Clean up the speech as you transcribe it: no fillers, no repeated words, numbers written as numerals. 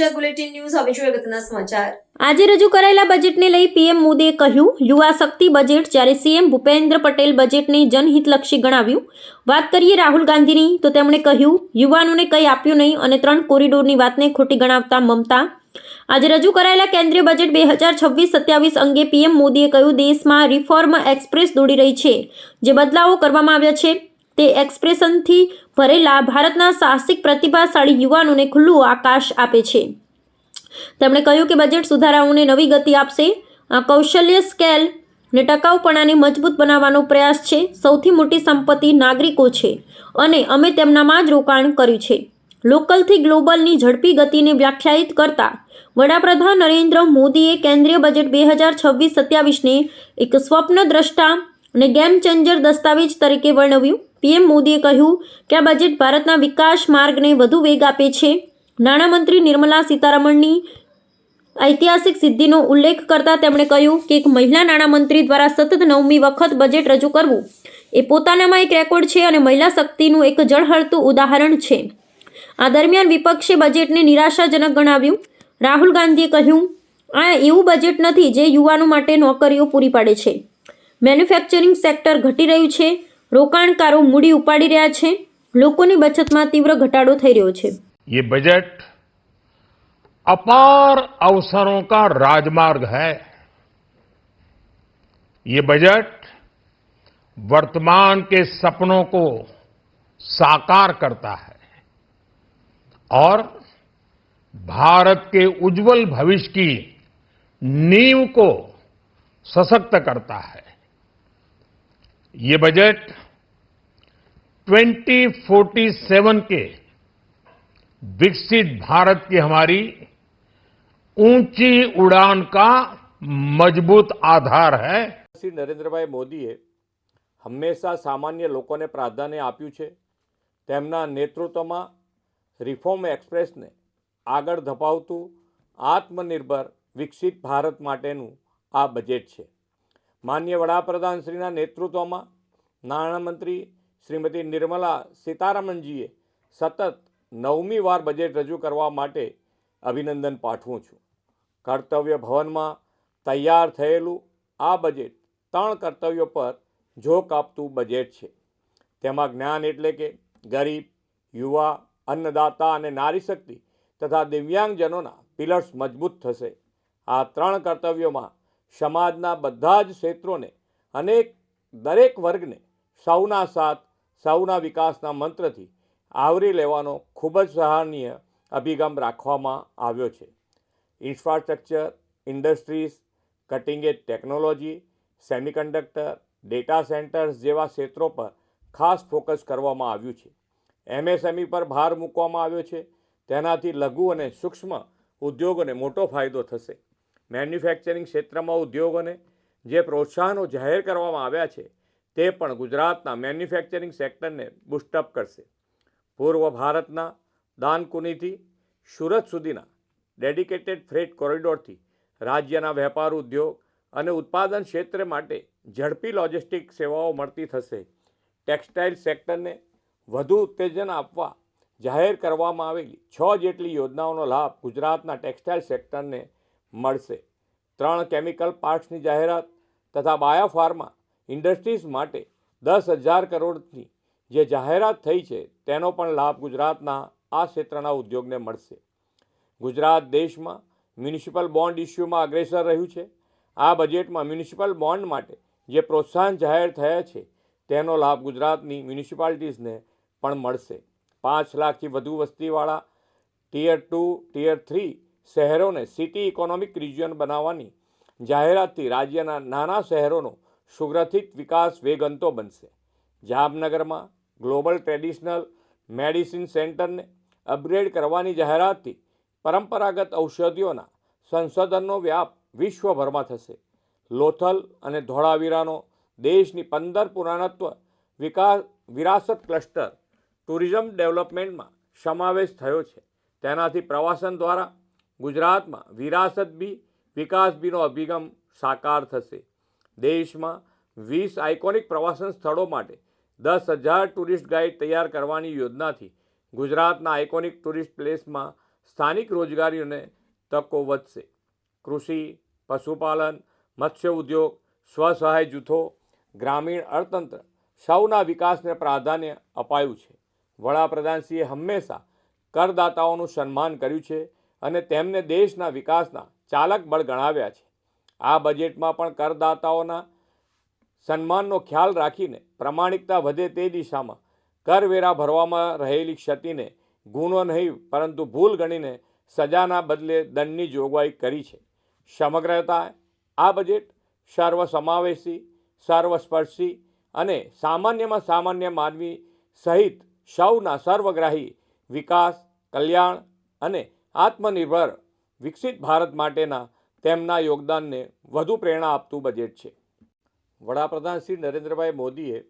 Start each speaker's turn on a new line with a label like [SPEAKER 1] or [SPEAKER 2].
[SPEAKER 1] Gujarat bulletin news હવે જોઈએ અગત્યના સમાચાર।
[SPEAKER 2] આજે રજૂ કરાયેલા બજેટને લઈ પીએમ મોદીએ કહ્યું, યુવા શક્તિ બજેટ, જ્યારે સીએમ ભૂપેન્દ્ર પટેલ બજેટને જનહિતલક્ષી ગણાવ્યું। વાત કરીએ રાહુલ ગાંધીની તો તેમણે કહ્યું, યુવાનોને કંઈ આપ્યું નહીં અને 3 કોરિડોરની વાતને ખોટી ગણાવતા મમતા। આજે રજૂ કરાયેલા કેન્દ્રીય બજેટ 2026-27 અંગે પીએમ મોદીએ કહ્યું, દેશમાં રિફોર્મ એક્સપ્રેસ દોડી રહી છે। જે બદલાવો કરવામાં આવ્યા છે તે એક્સપ્રેશનથી ભરેલા ભારતના સાહસિક પ્રતિભાશાળી યુવાનોને ખુલ્લું આકાશ આપે છે। તેમણે કહ્યું કે બજેટ સુધારાઓને નવી ગતિ આપશે। આ કૌશલ્ય સ્કેલ ને ટકાઉપણાને મજબૂત બનાવવાનો પ્રયાસ છે। સૌથી મોટી સંપત્તિ નાગરિકો છે અને અમે તેમનામાં જ રોકાણ કર્યું છે। લોકલથી ગ્લોબલની ઝડપી ગતિને વ્યાખ્યાયિત કરતા વડાપ્રધાન નરેન્દ્ર મોદીએ કેન્દ્રીય બજેટ 2026-27ને એક સ્વપ્નદ્રષ્ટા અને ગેમ ચેન્જર દસ્તાવેજ તરીકે વર્ણવ્યું। પીએમ મોદીએ કહ્યું કે આ બજેટ ભારતના વિકાસ માર્ગને વધુ વેગ આપે છે। નાણામંત્રી નિર્મલા સીતારમણની ઐતિહાસિક સિદ્ધિનો ઉલ્લેખ કરતા તેમણે કહ્યું કે એક મહિલા નાણામંત્રી દ્વારા સતત 9મી વખત બજેટ રજૂ કરવું એ પોતાનામાં એક રેકોર્ડ છે અને મહિલા શક્તિનું એક ઝળહળતું ઉદાહરણ છે। આ દરમિયાન વિપક્ષે બજેટને નિરાશાજનક ગણાવ્યું। રાહુલ ગાંધીએ કહ્યું, આ એવું બજેટ નથી જે યુવાનો માટે નોકરીઓ પૂરી પાડે છે। મેન્યુફેક્ચરિંગ સેક્ટર ઘટી રહ્યું છે, રોકાણકારો મૂડી ઉપાડી રહ્યા છે, લોકોની બચતમાં તીવ્ર ઘટાડો થઈ રહ્યો છે।
[SPEAKER 3] ये बजट अपार अवसरों का राजमार्ग है। ये बजट वर्तमान के सपनों को साकार करता है और भारत के उज्जवल भविष्य की नींव को सशक्त करता है। ये बजट 2047 के विकसित भारत की हमारी ऊंची उड़ान का मजबूत आधार है।
[SPEAKER 4] શ્રી નરેન્દ્રભાઈ મોદીએ હંમેશા સામાન્ય લોકોને પ્રાધાન્ય આપ્યું છે। તેમના નેતૃત્વમાં રિફોર્મ એક્સપ્રેસને આગળ ધપાવતું આત્મનિર્ભર વિકસિત ભારત માટેનું આ બજેટ છે। માનનીય વડાપ્રધાનશ્રીના નેતૃત્વમાં નાણામંત્રી શ્રીમતી નિર્મલા સીતારમણજીએ સતત 9મી વાર બજેટ રજૂ કરવા માટે અભિનંદન પાઠવું છું। કર્તવ્ય ભવનમાં તૈયાર થયેલું આ બજેટ 3 કર્તવ્યો પર ઝોક આપતું બજેટ છે। તેમાં જ્ઞાન એટલે કે ગરીબ, યુવા, અન્નદાતા અને નારી શક્તિ તથા દિવ્યાંગજનોના પિલર્સ મજબૂત થશે। આ 3 કર્તવ્યોમાં સમાજના બધા જ ક્ષેત્રોને અને દરેક વર્ગને સૌના સાથ, સૌના વિકાસના મંત્રથી આવરી લેવાનો ખૂબ જ સરાહનીય અભિગમ રાખવામાં આવ્યો છે। ઇન્ફ્રાસ્ટ્રક્ચર, ઇન્ડસ્ટ્રીઝ, કટિંગ એજ ટેકનોલોજી, સેમિકન્ડક્ટર, ડેટા સેન્ટર્સ જેવા ક્ષેત્રો પર ખાસ ફોકસ કરવામાં આવ્યું છે। એમએસએમઈ પર ભાર મૂકવામાં આવ્યો છે। તેનાથી લઘુ અને સૂક્ષ્મ ઉદ્યોગોને મોટો ફાયદો થશે। મેન્યુફેક્ચરિંગ ક્ષેત્રમાં ઉદ્યોગોને જે પ્રોત્સાહનો જાહેર કરવામાં આવ્યા છે તે પણ ગુજરાતના મેન્યુફેક્ચરિંગ સેક્ટરને બૂસ્ટઅપ કરશે। પૂર્વ ભારતના દાનકુનીથી સુરત સુધીના ડેડિકેટેડ ફ્રેટ કોરિડોરથી રાજ્યના વેપાર ઉદ્યોગ અને ઉત્પાદન ક્ષેત્ર માટે ઝડપી લોજિસ્ટિક સેવાઓ મળતી થશે। ટેક્સટાઇલ સેક્ટરને વધુ ઉત્તેજન આપવા જાહેર કરવામાં આવેલી 6 જેટલી યોજનાઓનો લાભ ગુજરાતના ટેક્સટાઇલ સેક્ટરને મળશે। 3 કેમિકલ પાર્ક્સની જાહેરાત તથા બાયોફાર્મા ઇન્ડસ્ટ્રીઝ માટે 10,000 કરોડની જે જાહેરાત થઈ છે તેનો પણ લાભ ગુજરાતના આ ક્ષેત્રના ઉદ્યોગને મળશે। ગુજરાત દેશમાં મ્યુનિસિપલ બોન્ડ ઇસ્યુમાં અગ્રેસર રહ્યું છે। આ બજેટમાં મ્યુનિસિપલ બોન્ડ માટે જે પ્રોત્સાહન જાહેર થયા છે તેનો લાભ ગુજરાતની મ્યુનિસિપાલિટીઝને પણ મળશે। 5 લાખથી વધુ વસ્તીવાળા ટિયર 2, ટિયર 3 શહેરોને સિટી ઇકોનોમિક રિજિયન બનાવવાની જાહેરાતથી રાજ્યના નાના શહેરોનો સુગ્રથિત વિકાસ વેગવંતો બનશે। જામનગરમાં ગ્લોબલ ટ્રેડિશનલ મેડિસિન સેન્ટરને અપગ્રેડ કરવાની જાહેરાતથી પરંપરાગત ઔષધિઓના સંશોધનનો વ્યાપ વિશ્વભરમાં થશે। લોથલ અને ધોળાવીરાનો દેશની 15 પુરાતત્વ વિરાસત ક્લસ્ટર ટુરિઝમ ડેવલપમેન્ટમાં સમાવેશ થયો છે। તેનાથી પ્રવાસન દ્વારા ગુજરાતમાં વિરાસત બી વિકાસ બીનો અભિગમ સાકાર થશે। દેશમાં 20 આઇકોનિક પ્રવાસન સ્થળો માટે 10,000 ટુરિસ્ટ ગાઈડ તૈયાર કરવાની યોજનાથી ગુજરાતના આઇકોનિક ટુરિસ્ટ પ્લેસમાં સ્થાનિક રોજગારીઓને તકો વધશે. કૃષિ, પશુપાલન, મત્સ્ય ઉદ્યોગ, સ્વસહાય જૂથો, ગ્રામીણ અર્થતંત્ર સૌના વિકાસને પ્રાધાન્ય અપાયું છે. વડાપ્રધાનશ્રીએ હંમેશા કરદાતાઓનું સન્માન કર્યું છે અને તેમને દેશના વિકાસના ચાલક બળ ગણાવ્યા છે. આ બજેટમાં પણ કરદાતાઓના સન્માનનો ખ્યાલ રાખીને પ્રામાણિકતા વધે તે દિશામાં કરવેરા ભરવામાં રહેલી ક્ષતિને ગુનો નહીં પરંતુ ભૂલ ગણીને સજાના બદલે દંડની જોગવાઈ કરી છે. સમગ્રતા આ બજેટ સર્વસમાવેશી, સર્વસ્પર્શી અને સામાન્યમાં સામાન્ય માનવી સહિત સૌના સર્વગ્રાહી વિકાસ, કલ્યાણ અને આત્મનિર્ભર વિકસિત ભારત માટેના તેમના યોગદાનને વધુ પ્રેરણા આપતું બજેટ છે. વડાપ્રધાન શ્રી નરેન્દ્રભાઈ મોદીએ